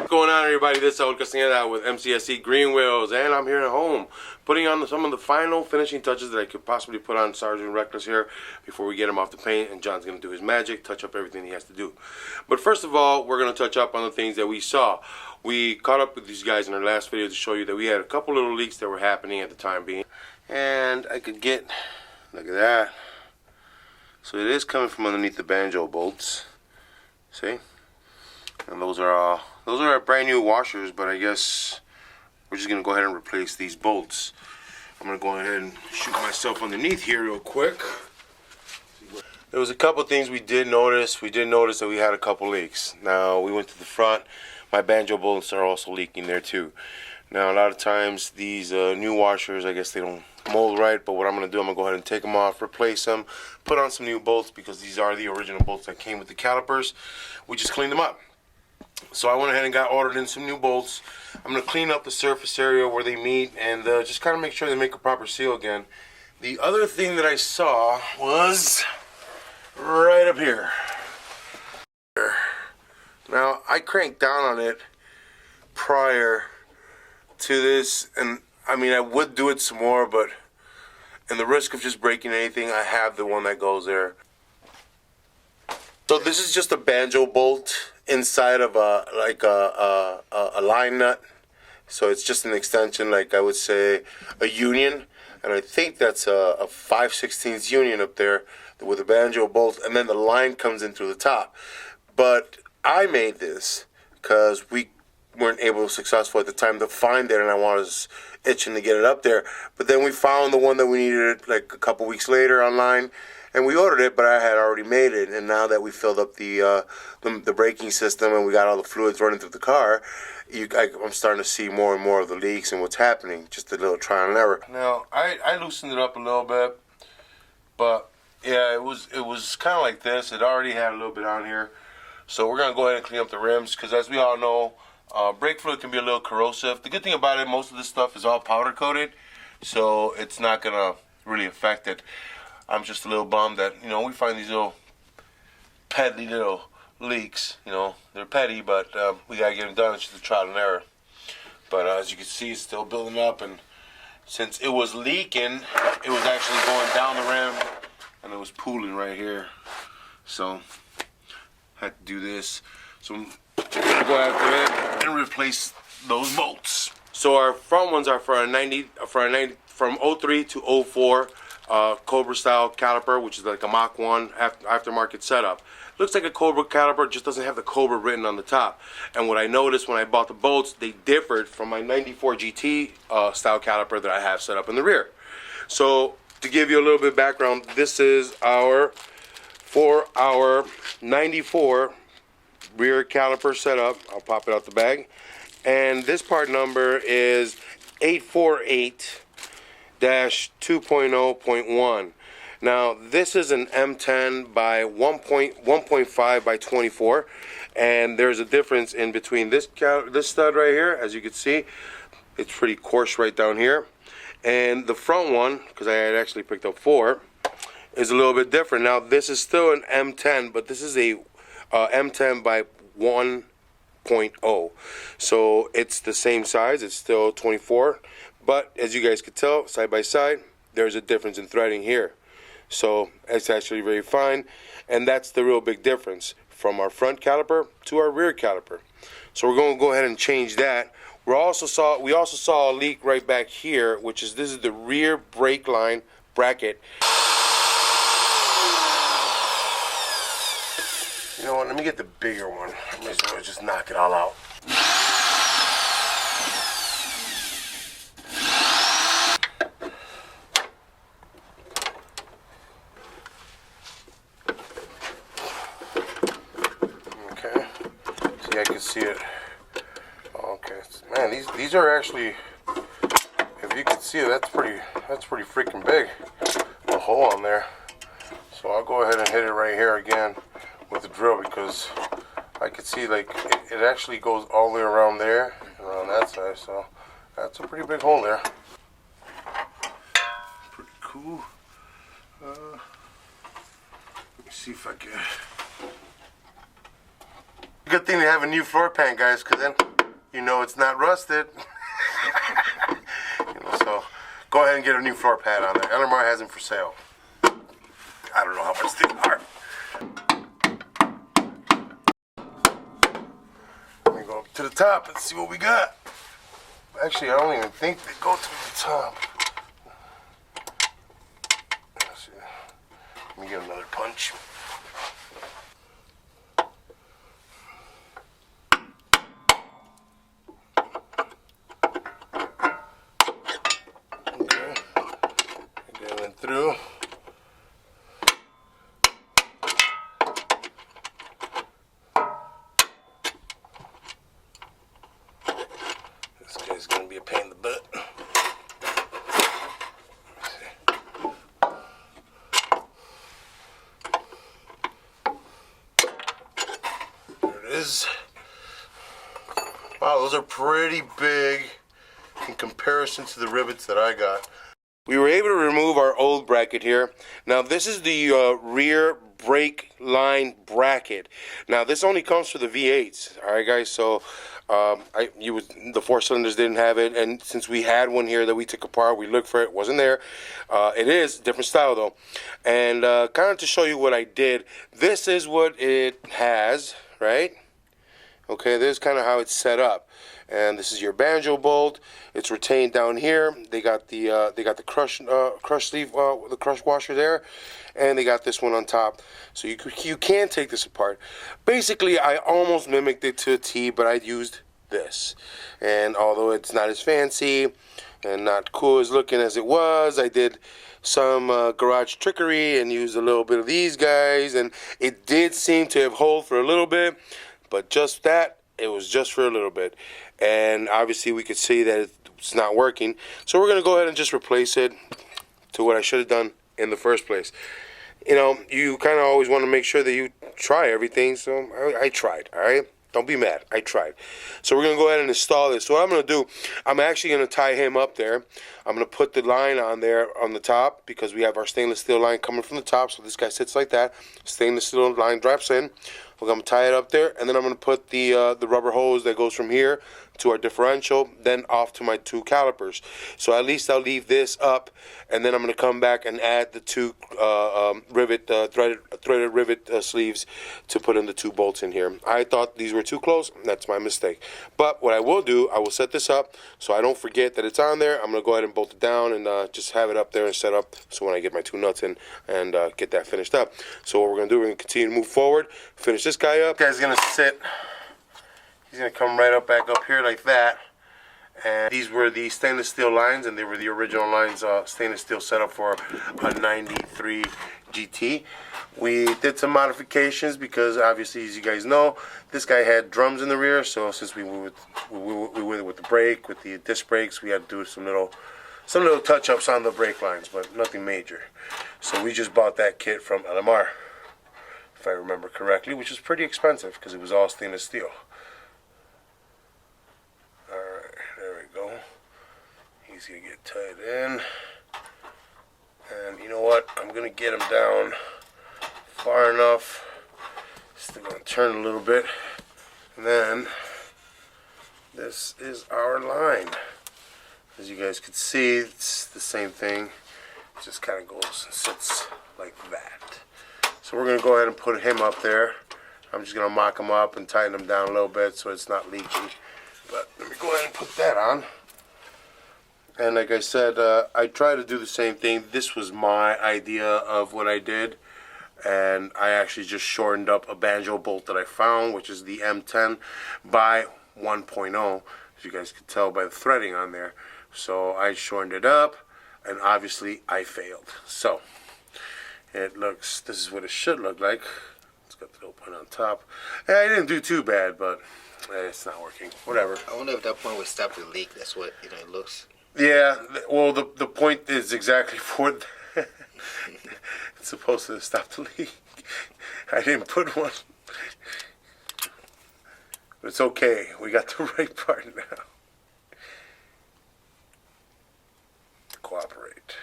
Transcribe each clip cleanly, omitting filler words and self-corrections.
What's going on, everybody? This is Saul Castañeda with mcscgreenwheels, and I'm here at home putting on some of the final finishing touches that I could possibly put on Sergeant Reckless here before we get him off the paint, and John's going to do his magic, touch up everything he has to do. But first of all, we're going to touch up on the things that we saw. We caught up with these guys in our last video to show you that we had a couple little leaks that were happening at the time being. And I could get, look at that. So it is coming from underneath the Banjo bolts. See? And those are our brand new washers, but I guess we're just gonna go ahead and replace these bolts. I'm gonna go ahead and shoot myself underneath here real quick. There was a couple things we did notice. We did notice that we had a couple leaks. Now we went to the front. My Banjo bolts are also leaking there too. Now a lot of times these new washers, I guess they don't mold right, but what I'm gonna do, I'm gonna go ahead and take them off, replace them, put on some new bolts because these are the original bolts that came with the calipers. We just cleaned them up. So I went ahead and got ordered in some new bolts. I'm going to clean up the surface area where they meet and just kind of make sure they make a proper seal again. The other thing that I saw was right up here. Now I cranked down on it prior to this, and I mean I would do it some more, but in the risk of just breaking anything, I have the one that goes there. So this is just a Banjo bolt inside of a line nut. So it's just an extension, like I would say a union, and I think that's a 5/16 union up there with a Banjo bolt, and then the line comes in through the top. But I made this because we weren't successful at the time to find it, and I was itching to get it up there. But then we found the one that we needed like a couple weeks later online. And we ordered it, but I had already made it. And now that we filled up the braking system and we got all the fluids running through the car, I'm starting to see more and more of the leaks and what's happening. Just a little trial and error. Now I loosened it up a little bit, but yeah, it was kind of like this. It already had a little bit on here, so we're gonna go ahead and clean up the rims because, as we all know, brake fluid can be a little corrosive. The good thing about it, most of this stuff is all powder coated, so it's not gonna really affect it. I'm just a little bummed that, you know, we find these little petty little leaks. You know, they're petty, but we gotta get them done. It's just a trial and error. But as you can see, it's still building up, and since it was leaking, it was actually going down the rim, and it was pooling right here. So had to do this. So I'm gonna go after it and replace those bolts. So our front ones are from 03 to 04. Cobra style caliper, which is like a Mach 1 aftermarket setup. Looks like a Cobra caliper, just doesn't have the Cobra written on the top. And what I noticed when I bought the bolts, they differed from my 94 GT style caliper that I have set up in the rear. So to give you a little bit of background, this is for our 94 rear caliper setup. I'll pop it out the bag. And this part number is 848 -2.0.1. Now this is an M10 by 1.5 by 24, and there's a difference in between this stud right here. As you can see, it's pretty coarse right down here, and the front one, because I had actually picked up 4, is a little bit different. Now this is still an M10, but this is a M10 by 1.0, so it's the same size. It's still 24. But as you guys could tell, side by side, there's a difference in threading here. So it's actually very fine, and that's the real big difference from our front caliper to our rear caliper. So we're going to go ahead and change that. We also saw a leak right back here, which is this is the rear brake line bracket. You know what? Let me get the bigger one. I might as well just knock it all out. I can see it. Okay, man, these are actually, if you can see it, that's pretty freaking big. The hole on there. So I'll go ahead and hit it right here again with the drill, because I can see like it actually goes all the way around there and around that side. So that's a pretty big hole there. Pretty cool. Let me see if I can. Good thing to have a new floor pan, guys, because then you know it's not rusted. So go ahead and get a new floor pad on there. LMR has them for sale. I don't know how much they are. Let me go up to the top and see what we got. Actually, I don't even think they go to the top. Let's see. Let me get another punch. Okay. It went through. This guy's gonna be a pain in the butt. Is. Wow, those are pretty big in comparison to the rivets that I got. We were able to remove our old bracket here. Now this is the rear brake line bracket. Now this only comes for the V8s. All right, guys. So the 4 cylinders didn't have it, and since we had one here that we took apart, we looked for it. Wasn't there. It is different style though. And kind of to show you what I did. This is what it has. Right? Okay, this is kind of how it's set up, and this is your Banjo bolt. It's retained down here. They got the crush sleeve, the crush washer there, and they got this one on top. So you can take this apart. Basically, I almost mimicked it to a T, but I used this, and although it's not as fancy and not cool as looking as it was, I did some garage trickery and used a little bit of these guys, and it did seem to have hold for a little bit, but just that, it was just for a little bit, and obviously we could see that it's not working, so we're going to go ahead and just replace it to what I should have done in the first place. You know, you kind of always want to make sure that you try everything, so I tried, all right? Don't be mad. I tried. So we're going to go ahead and install this. So what I'm going to do, I'm actually going to tie him up there. I'm going to put the line on there on the top because we have our stainless steel line coming from the top. So this guy sits like that. Stainless steel line drops in. We're going to tie it up there, and then I'm going to put the rubber hose that goes from here to our differential, then off to my 2 calipers. So at least I'll leave this up, and then I'm going to come back and add the 2 threaded rivet sleeves to put in the 2 bolts in here. I thought these were too close. That's my mistake. But what I will do, I will set this up so I don't forget that it's on there. I'm going to go ahead and bolt it down and just have it up there and set up so when I get my 2 nuts in and get that finished up. So what we're going to do, we're going to continue to move forward, finish this guy up. This guy's going to sit. He's going to come right up back up here like that. And these were the stainless steel lines, and they were the original lines, stainless steel setup for a 93 GT. We did some modifications because obviously, as you guys know, this guy had drums in the rear, so since we went with the brake, with the disc brakes, we had to do some little touch-ups on the brake lines, but nothing major. So we just bought that kit from LMR, if I remember correctly, which is pretty expensive because it was all stainless steel. Alright, there we go. He's going to get tied in. And you know what? I'm going to get him down far enough. Still going to turn a little bit. And then, this is our line. As you guys can see, it's the same thing. It just kind of goes and sits like that. So we're going to go ahead and put him up there. I'm just going to mock him up and tighten him down a little bit so it's not leaking. But let me go ahead and put that on. And like I said, I try to do the same thing. This was my idea of what I did. And I actually just shortened up a Banjo bolt that I found, which is the M10 by 1.0, as you guys could tell by the threading on there. So I shortened it up, and obviously I failed. So it looks, this is what it should look like. It's got the little point on top. And I didn't do too bad, but it's not working. Whatever. I wonder if that point would stop the leak. That's what, you know, it looks. Yeah, well, the point is exactly for it's supposed to stop the leak. I didn't put one. But it's okay. We got the right part now. Cooperate.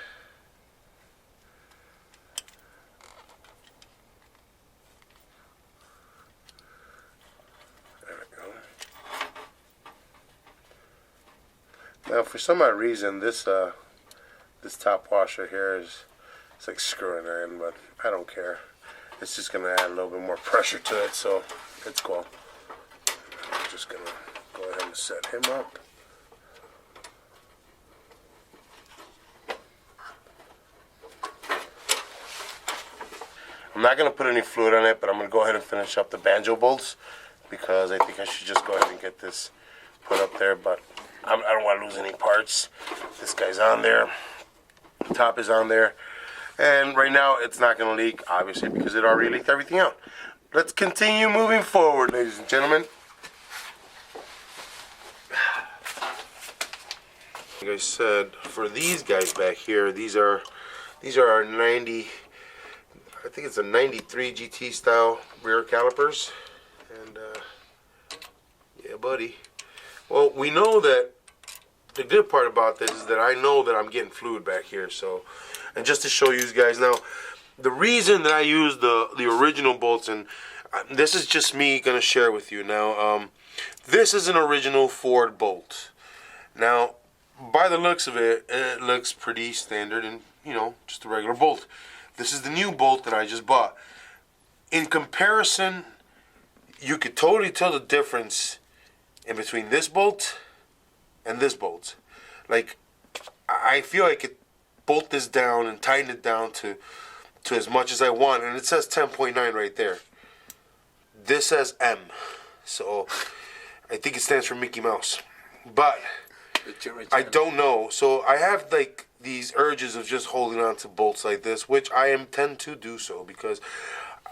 There we go. Now, for some odd reason, this top washer here it's like screwing her in, but I don't care. It's just gonna add a little bit more pressure to it, so it's cool. I'm just gonna go ahead and set him up. I'm not going to put any fluid on it, but I'm going to go ahead and finish up the Banjo bolts because I think I should just go ahead and get this put up there, but I don't want to lose any parts. This guy's on there, the top is on there, and right now it's not going to leak, obviously, because it already leaked everything out. Let's continue moving forward, ladies and gentlemen. Like I said, for these guys back here, these are our 90. I think it's a 93 GT style rear calipers, and yeah, buddy. Well, we know that the good part about this is that I know that I'm getting fluid back here. So, and just to show you guys now, the reason that I use the original bolts, and this is just me gonna share with you now. This is an original Ford bolt. Now, by the looks of it, it looks pretty standard and, you know, just a regular bolt. This is the new bolt that I just bought. In comparison, you could totally tell the difference in between this bolt and this bolt. Like, I feel I could bolt this down and tighten it down to as much as I want, and it says 10.9 right there. This says M, so I think it stands for Mickey Mouse. But I don't know. So I have like these urges of just holding on to bolts like this, which I tend to do so because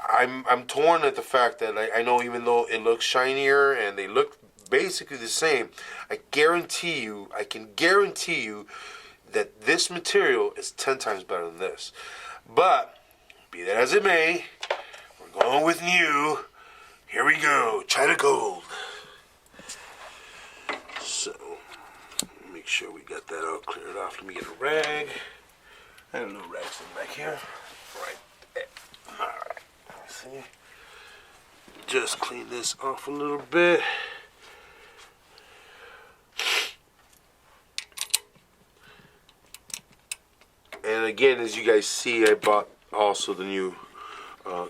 I'm torn at the fact that I know even though it looks shinier and they look basically the same, I can guarantee you that this material is 10 times better than this. But be that as it may, we're going with new. Here we go, China Gold. So make sure we got that all cleared off. Let me get a rag. I have no rags in back here. Right there. Alright. See? Just clean this off a little bit. And again, as you guys see, I bought also the new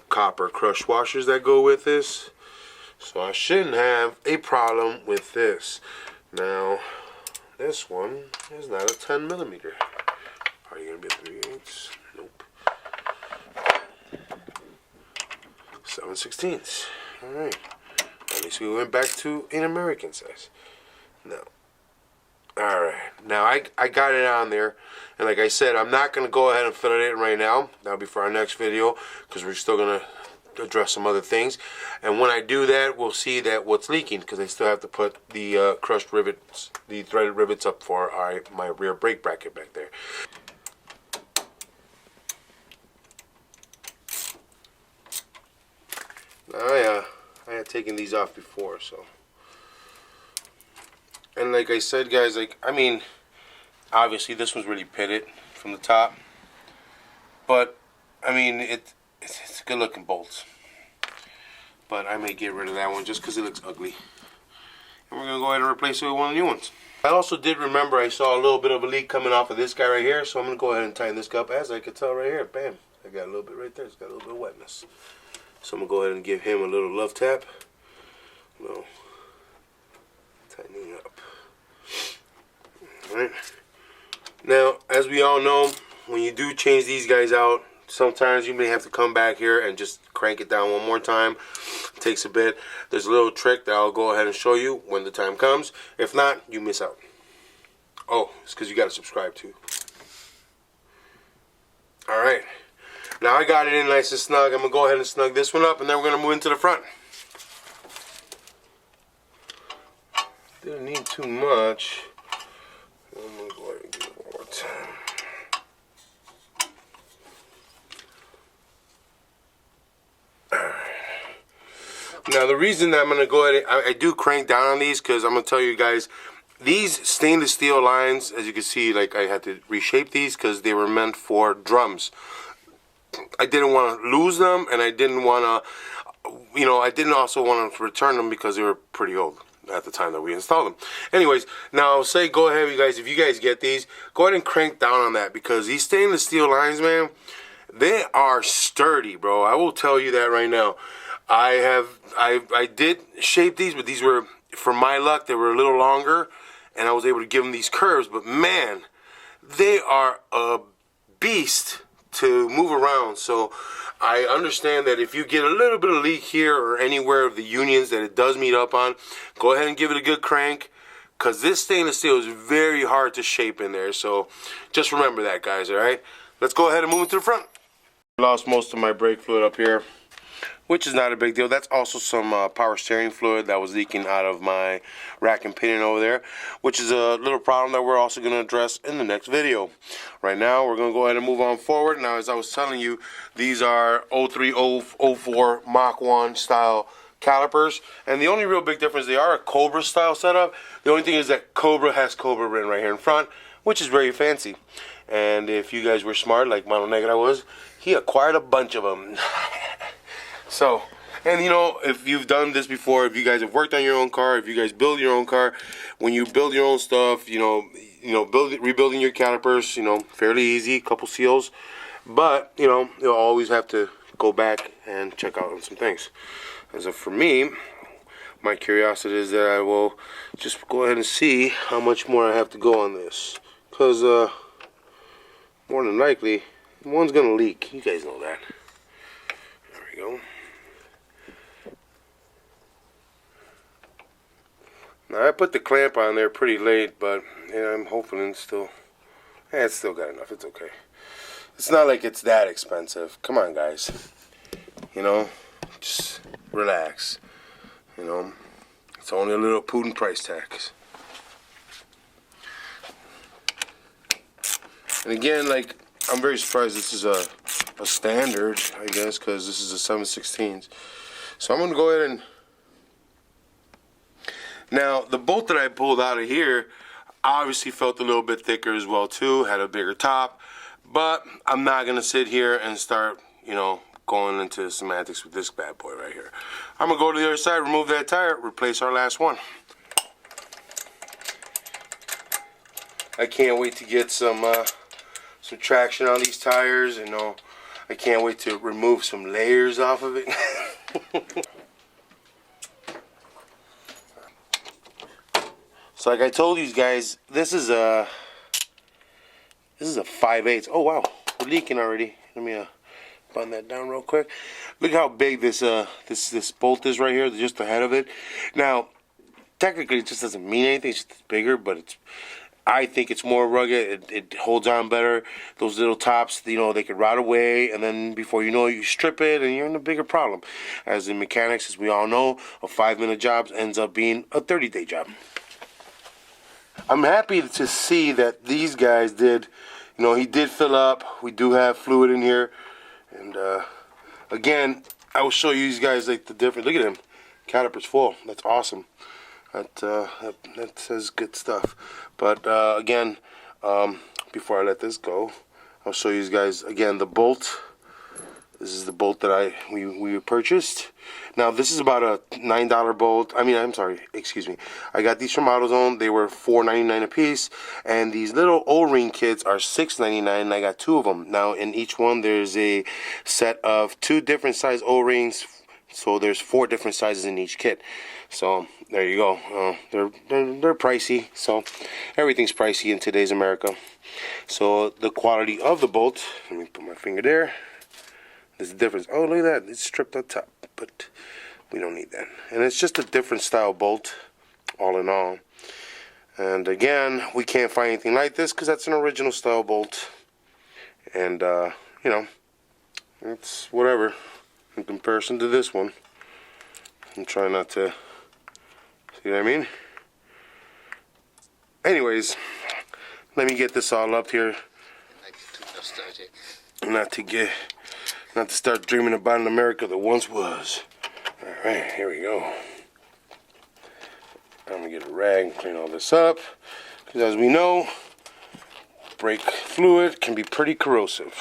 copper crush washers that go with this. So I shouldn't have a problem with this. Now, this one is not a 10 millimeter. Are you going to be a 3/8? Nope. 7/16. Alright. At least we went back to an American size. Now, alright. Now, I got it on there. And like I said, I'm not going to go ahead and fill it in right now. That'll be for our next video. Because we're still going to address some other things, and when I do that, we'll see that what's leaking, because I still have to put the crushed rivets, the threaded rivets up for my rear brake bracket back there. I had taken these off before, so, and like I said, guys, like, I mean, obviously this was really pitted from the top, but I mean it's a good looking bolt, but I may get rid of that one just because it looks ugly, and we're gonna go ahead and replace it with one of the new ones. I also did remember I saw a little bit of a leak coming off of this guy right here, so I'm gonna go ahead and tighten this up. As I can tell right here, bam, I got a little bit right there. It's got a little bit of wetness, so I'm gonna go ahead and give him a little love tap. No, tightening up. All right. Now, as we all know, when you do change these guys out, sometimes you may have to come back here and just crank it down one more time. It takes a bit. There's a little trick that I'll go ahead and show you when the time comes. If not, you miss out. Oh, it's because you got to subscribe too. Alright. Now I got it in nice and snug. I'm going to go ahead and snug this one up, and then we're going to move into the front. Didn't need too much. I'm going to go ahead and give it one more time. Now the reason that I'm going to go ahead, I do crank down on these, because I'm going to tell you guys, these stainless steel lines, as you can see, like, I had to reshape these because they were meant for drums. I didn't want to lose them, and I didn't want to, you know, I didn't also want to return them because they were pretty old. at the time that we installed them. Anyways, now say go ahead, you guys. If you guys get these, go ahead and crank down on that, because these stainless steel lines, man, they are sturdy, bro. I will tell you that right now. I did shape these, but these were, for my luck, they were a little longer, and I was able to give them these curves. But man, they are a beast to move around. So I understand that if you get a little bit of leak here or anywhere of the unions that it does meet up on, go ahead and give it a good crank, because this stainless steel is very hard to shape in there. So just remember that, guys. All right, let's go ahead and move it to the front. Lost most of my brake fluid up here, which is not a big deal. That's also some power steering fluid that was leaking out of my rack and pinion over there, which is a little problem that we're also going to address in the next video. Right now, we're going to go ahead and move on forward. Now, as I was telling you, these are 0304 Mach 1 style calipers, and the only real big difference, they are a Cobra style setup. The only thing is that Cobra has Cobra written right here in front, which is very fancy. And if you guys were smart, like Mano Negra was, he acquired a bunch of them. So, and you know, if you've done this before, if you guys have worked on your own car, if you guys build your own car, when you build your own stuff, rebuilding your calipers, fairly easy, couple seals, but you'll always have to go back and check out on some things. As of for me, my curiosity is that I will just go ahead and see how much more I have to go on this, because more than likely one's gonna leak. You guys know that. There we go. Now I put the clamp on there pretty late, but I'm hoping it's still got enough. It's okay. It's not like it's that expensive. Come on, guys. Just relax. It's only a little Putin price tag. And again, like, I'm very surprised this is a standard, I guess, because this is a 7/16. So I'm going to go ahead and... Now, the bolt that I pulled out of here obviously felt a little bit thicker as well, too. Had a bigger top. But I'm not going to sit here and start, going into semantics with this bad boy right here. I'm going to go to the other side, remove that tire, replace our last one. I can't wait to get some traction on these tires. I can't wait to remove some layers off of it. So like I told these guys, this is a 5/8. Oh wow, we're leaking already. Let me button that down real quick. Look how big this bolt is right here, just the head of it. Now, technically it just doesn't mean anything. It's just bigger, but I think it's more rugged. It holds on better. Those little tops, they could rot away, and then before you know it, you strip it, and you're in a bigger problem. As in mechanics, as we all know, a 5-minute job ends up being a 30-day job. I'm happy to see that these guys did, he did fill up. We do have fluid in here, and again, I will show you guys like the difference. Look at him, caliper's full. That's awesome. That says good stuff. But again, before I let this go, I'll show you guys again the bolt. This is the bolt that we purchased. Now this is about a $9 bolt. Excuse me. I got these from AutoZone. They were $4.99 a piece, and these little O-ring kits are $6.99, and I got 2 of them. Now in each one there's a set of 2 different size O-rings. So there's 4 different sizes in each kit. So there you go. They're pricey. So everything's pricey in today's America. So the quality of the bolt. Let me put my finger there. There's a difference. Oh, look at that. It's stripped up top, but we don't need that. And it's just a different style bolt, all in all. And again, we can't find anything like this because that's an original style bolt. And it's whatever in comparison to this one. I'm trying not to, see what I mean? Anyways, let me get this all up here. Too nostalgic. Not to start dreaming about an America that once was. Alright, here we go. I'm gonna get a rag and clean all this up. Because as we know, brake fluid can be pretty corrosive.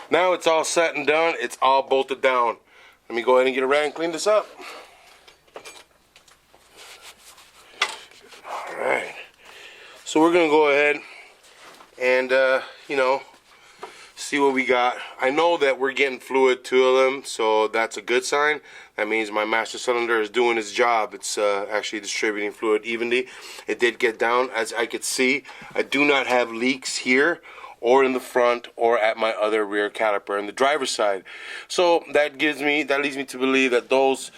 Now it's all set and done. It's all bolted down. Let me go ahead and get around and clean this up. Alright. So we're going to go ahead and, see what we got. I know that we're getting fluid to them, so that's a good sign. That means my master cylinder is doing its job. It's actually distributing fluid evenly. It did get down, as I could see. I do not have leaks here or in the front or at my other rear caliper on the driver's side. So that leads me to believe that those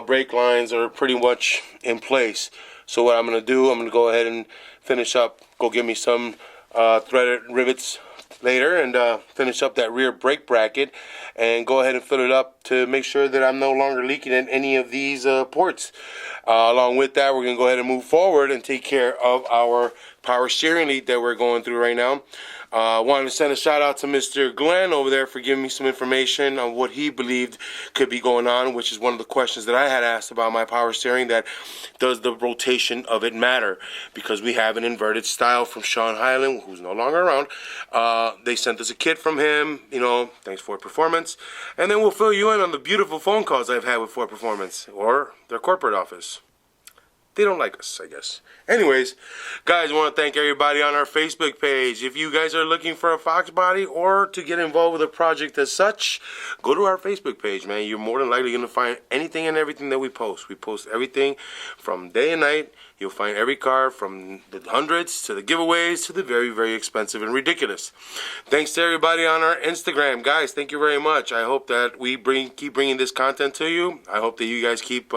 brake lines are pretty much in place. So what I'm going to do, I'm going to go ahead and finish up, go get me some threaded rivets later and finish up that rear brake bracket and go ahead and fill it up to make sure that I'm no longer leaking in any of these ports. Along with that, we're going to go ahead and move forward and take care of our power steering lead that we're going through right now. Wanted to send a shout out to Mr. Glenn over there for giving me some information on what he believed could be going on, which is one of the questions that I had asked about my power steering, that does the rotation of it matter? Because we have an inverted style from Sean Highland, who's no longer around. They sent us a kit from him, thanks Ford Performance. And then we'll fill you in on the beautiful phone calls I've had with Ford Performance or their corporate office. They don't like us, I guess. Anyways, guys, I want to thank everybody on our Facebook page. If you guys are looking for a fox body or to get involved with a project as such, go to our Facebook page, man. You're more than likely going to find anything and everything that we post. We post everything from day and night. You'll find every car from the hundreds to the giveaways to the very, very expensive and ridiculous. Thanks to everybody on our Instagram. Guys, thank you very much. I hope that we keep bringing this content to you. I hope that you guys keep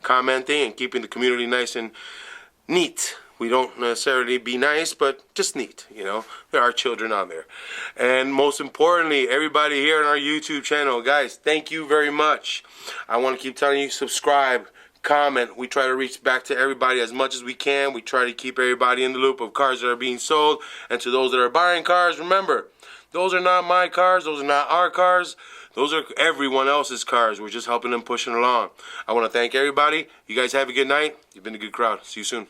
commenting and keeping the community nice and neat. We don't necessarily be nice, but just neat, There are children on there. And most importantly, everybody here on our YouTube channel, guys, thank you very much. I want to keep telling you, subscribe, comment. We try to reach back to everybody as much as we can. We try to keep everybody in the loop of cars that are being sold. And to those that are buying cars, remember, those are not my cars. Those are not our cars. Those are everyone else's cars. We're just helping them push it along. I want to thank everybody. You guys have a good night. You've been a good crowd. See you soon.